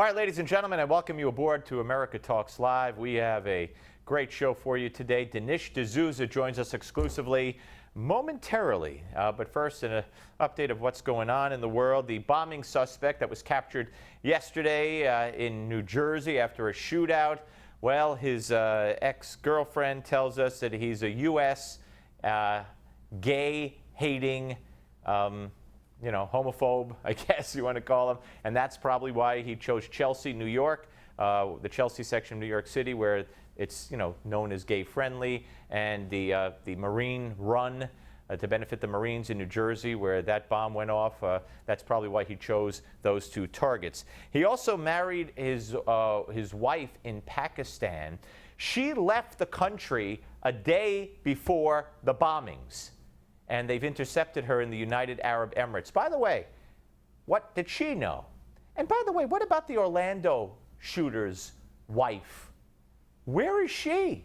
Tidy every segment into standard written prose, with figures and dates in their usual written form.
All right, ladies and gentlemen, I welcome you aboard to America Talks Live. We have a great show for you today. Dinesh D'Souza joins us exclusively momentarily. But first, an update of what's going on in the world. The bombing suspect that was captured yesterday in New Jersey after a shootout. Well, his ex-girlfriend tells us that he's a U.S. Gay-hating homophobe, I guess you want to call him. And that's probably why he chose Chelsea, New York, the Chelsea section of New York City, where it's, known as gay-friendly, and the Marine Run to benefit the Marines in New Jersey, where that bomb went off. That's probably why he chose those two targets. He also married his wife in Pakistan. She left the country a day before the bombings, and they've intercepted her in the United Arab Emirates. By the way, what did she know? And by the way, what about the Orlando shooter's wife? Where is she?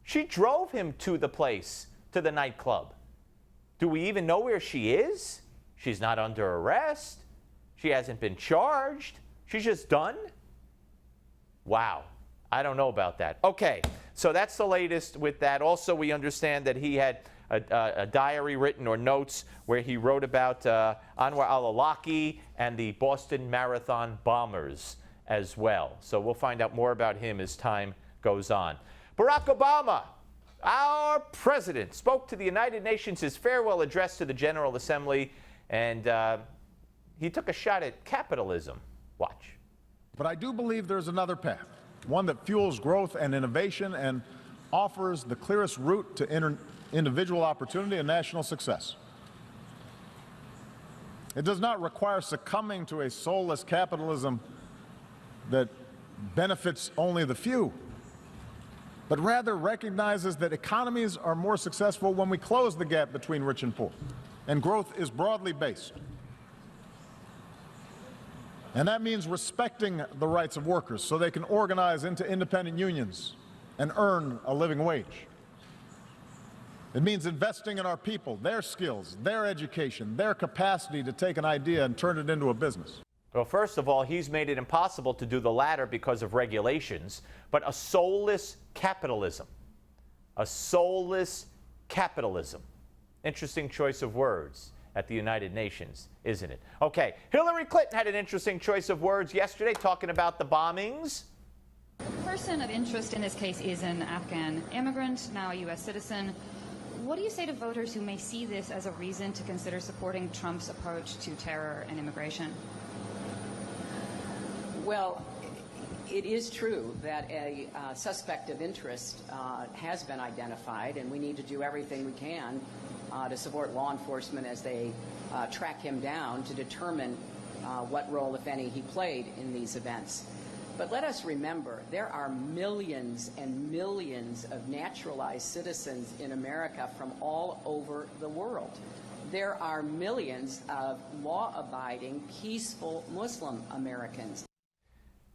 She drove him to the place, to the nightclub. Do we even know where she is? She's not under arrest. She hasn't been charged. She's just done? Wow. I don't know about that. Okay, so that's the latest with that. Also, we understand that he had a diary written, or notes, where he wrote about Anwar al-Awlaki and the Boston Marathon bombers as well. So we'll find out more about him as time goes on. Barack Obama, our president, spoke to the United Nations, his farewell address to the General Assembly, and he took a shot at capitalism. Watch. But I do believe there's another path, one that fuels growth and innovation and offers the clearest route to individual opportunity and national success. It does not require succumbing to a soulless capitalism that benefits only the few, but rather recognizes that economies are more successful when we close the gap between rich and poor, and growth is broadly based. And that means respecting the rights of workers so they can organize into independent unions and earn a living wage. It means investing in our people, their skills, their education, their capacity to take an idea and turn it into a business. Well, first of all, he's made it impossible to do the latter because of regulations, but a soulless capitalism. A soulless capitalism. Interesting choice of words at the United Nations, isn't it? Okay, Hillary Clinton had an interesting choice of words yesterday talking about the bombings. The person of interest in this case is an Afghan immigrant, now a U.S. citizen. What do you say to voters who may see this as a reason to consider supporting Trump's approach to terror and immigration? Well, it is true that a suspect of interest has been identified, and we need to do everything we can to support law enforcement as they track him down to determine what role, if any, he played in these events. But let us remember, there are millions and millions of naturalized citizens in America from all over the world. There are millions of law-abiding, peaceful Muslim Americans.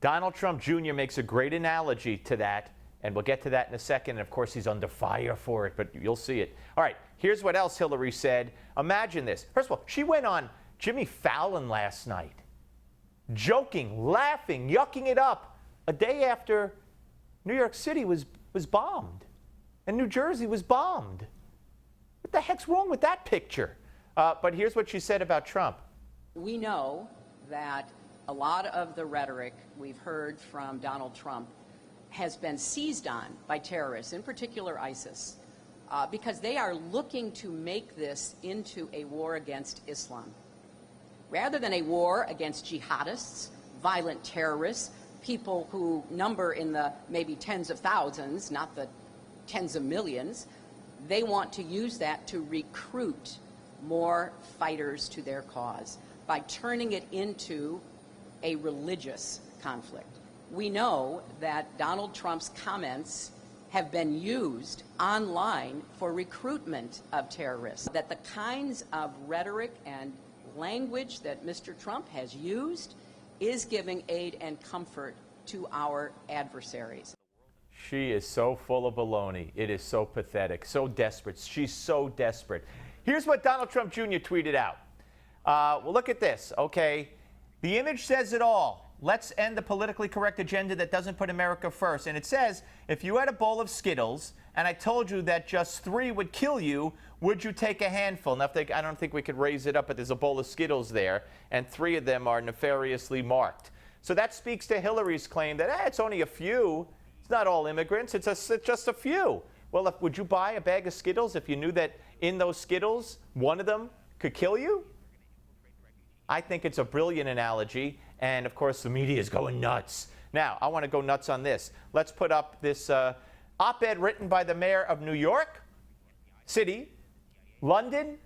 Donald Trump Jr. makes a great analogy to that, and we'll get to that in a second. And of course, he's under fire for it, but you'll see it. All right, here's what else Hillary said. Imagine this. First of all, she went on Jimmy Fallon last night, joking, laughing, yucking it up, a day after New York City was bombed and New Jersey was bombed. What the heck's wrong with that picture? But here's what she said about Trump. We know that a lot of the rhetoric we've heard from Donald Trump has been seized on by terrorists, in particular ISIS, because they are looking to make this into a war against Islam. Rather than a war against jihadists, violent terrorists, people who number in the maybe tens of thousands, not the tens of millions, they want to use that to recruit more fighters to their cause by turning it into a religious conflict. We know that Donald Trump's comments have been used online for recruitment of terrorists, that the kinds of rhetoric and language that Mr. Trump has used is giving aid and comfort to our adversaries. She is so full of baloney. It is so pathetic, so desperate. She's so desperate. Here's what Donald Trump Jr. tweeted out. Well, look at this, okay? The image says it all. let's end the politically correct agenda that doesn't put America first. And it says, if you had a bowl of Skittles and I told you that just 3 would kill you, would you take a handful? Now, I don't think we could raise it up, but there's a bowl of Skittles there, and 3 of them are nefariously marked. So that speaks to Hillary's claim that it's only a few. It's not all immigrants. It's just a few. Well, would you buy a bag of Skittles if you knew that in those Skittles, one of them could kill you? I think it's a brilliant analogy, and of course the media is going nuts. Now, I want to go nuts on this. Let's put up this op-ed written by the mayor of New York City, London,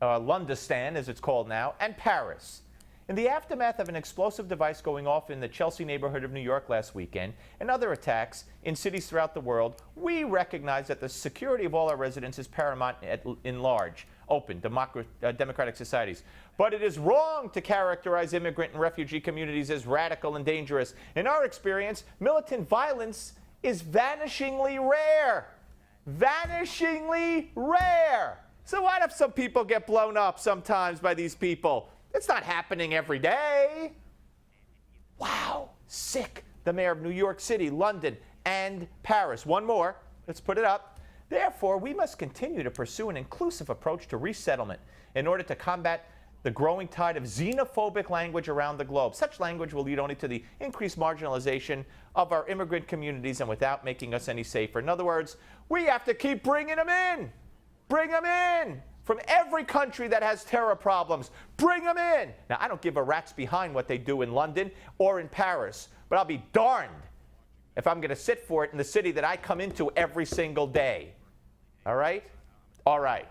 Londistan as it's called now, and Paris. In the aftermath of an explosive device going off in the Chelsea neighborhood of New York last weekend and other attacks in cities throughout the world, we recognize that the security of all our residents is paramount in large, open, democratic societies. But it is wrong to characterize immigrant and refugee communities as radical and dangerous. In our experience, militant violence is vanishingly rare. Vanishingly rare. So what if some people get blown up sometimes by these people? It's not happening every day. Wow, sick. The mayor of New York City, London, and Paris. One more. Let's put it up. Therefore, we must continue to pursue an inclusive approach to resettlement in order to combat the growing tide of xenophobic language around the globe. Such language will lead only to the increased marginalization of our immigrant communities and without making us any safer. In other words, we have to keep bringing them in. Bring them in. From every country that has terror problems. Bring them in. Now, I don't give a rat's behind what they do in London or in Paris, but I'll be darned if I'm going to sit for it in the city that I come into every single day. All right? All right.